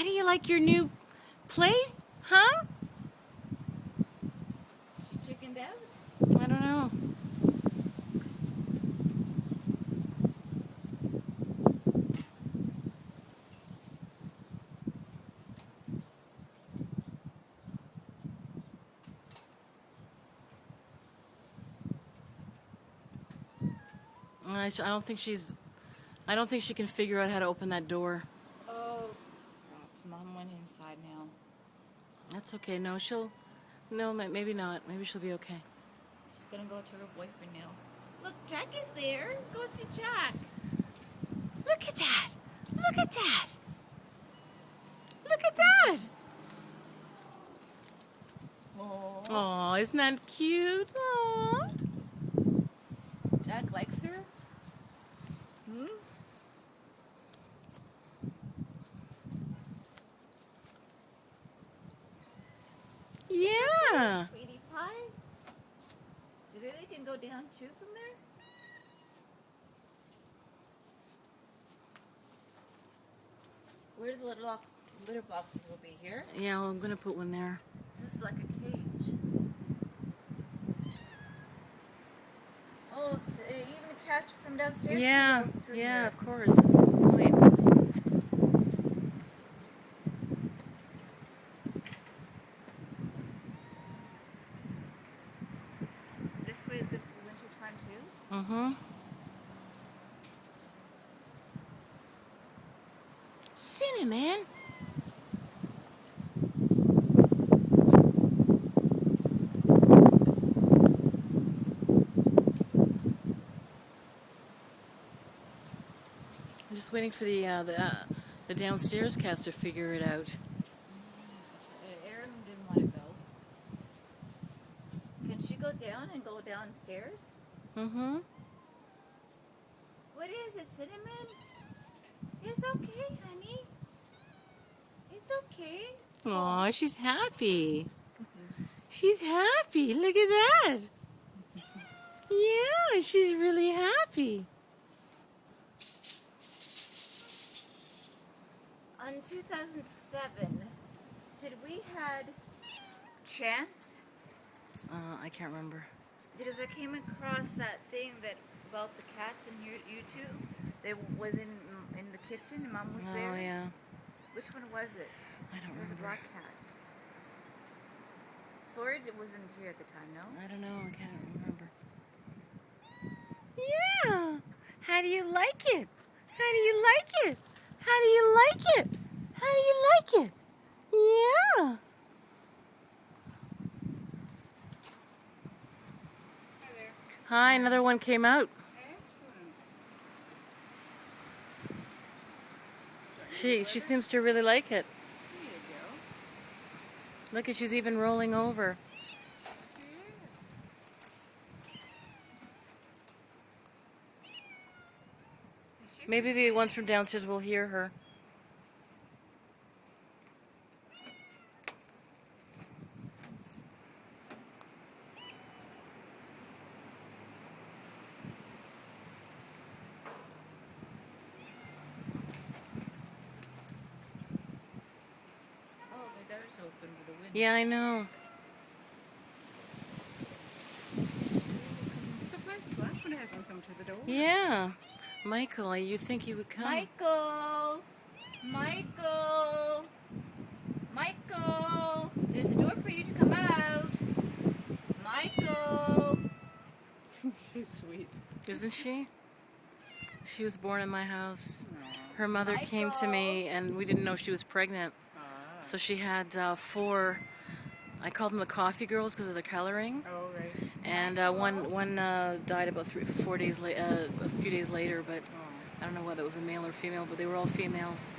How do you like your new plate? Huh? She chickened out? I don't know. I don't think she can figure out how to open that door. Oh, crap. Mom went inside now. That's okay. No, maybe not. Maybe she'll be okay. She's gonna go to her boyfriend now. Look, Jack is there. Go see Jack. Look at that. Look at that. Look at that. Oh. Aw, isn't that cute? Aw. Jack likes her? Hmm? Yeah. Sweetie pie? Do they can go down too from there? Where the litter boxes will be here? Yeah, well, I'm going to put one there. This is like a cage. Oh, even a caster from downstairs Yeah, can go through yeah, here. of course. That's the point. This way is good for winter time too? Mm-hmm. Cinnamon. I'm just waiting for the downstairs cats to figure it out. Erin didn't want to go. Can she go down and go downstairs? Mm-hmm. What is it, Cinnamon? It's okay, honey. It's okay. Aw, she's happy. She's happy. Look at that. Yeah, she's really happy. On 2007, did we had Chance? I can't remember. Because I came across that thing that about the cats in here, YouTube. They was in the kitchen. Mom was there. Oh, yeah. Which one was it? I don't It was a remember. black cat. Sorry, it wasn't here at the time. No. I don't know. I can't remember. Yeah. How do you like it? How do you like it? How do you like it? How do you like it? Yeah. Hi there. Hi, another one came out. Excellent. She seems to really like it. There you go. Look at, she's even rolling over. Maybe the ones from downstairs will hear her. Oh, the door's open to the window. Yeah, I know. I'm surprised the black one hasn't come to the door. Yeah. Michael, you think he would come? Michael! Michael! Michael! There's a door for you to come out. Michael! She's sweet. Isn't she? She was born in my house. Aw. Her mother came to me, and we didn't know she was pregnant. Ah. So she had 4, I called them the coffee girls because of the coloring. Oh, right. And one died about 4 days a few days later, but Oh. I don't know whether it was a male or female, but they were all females.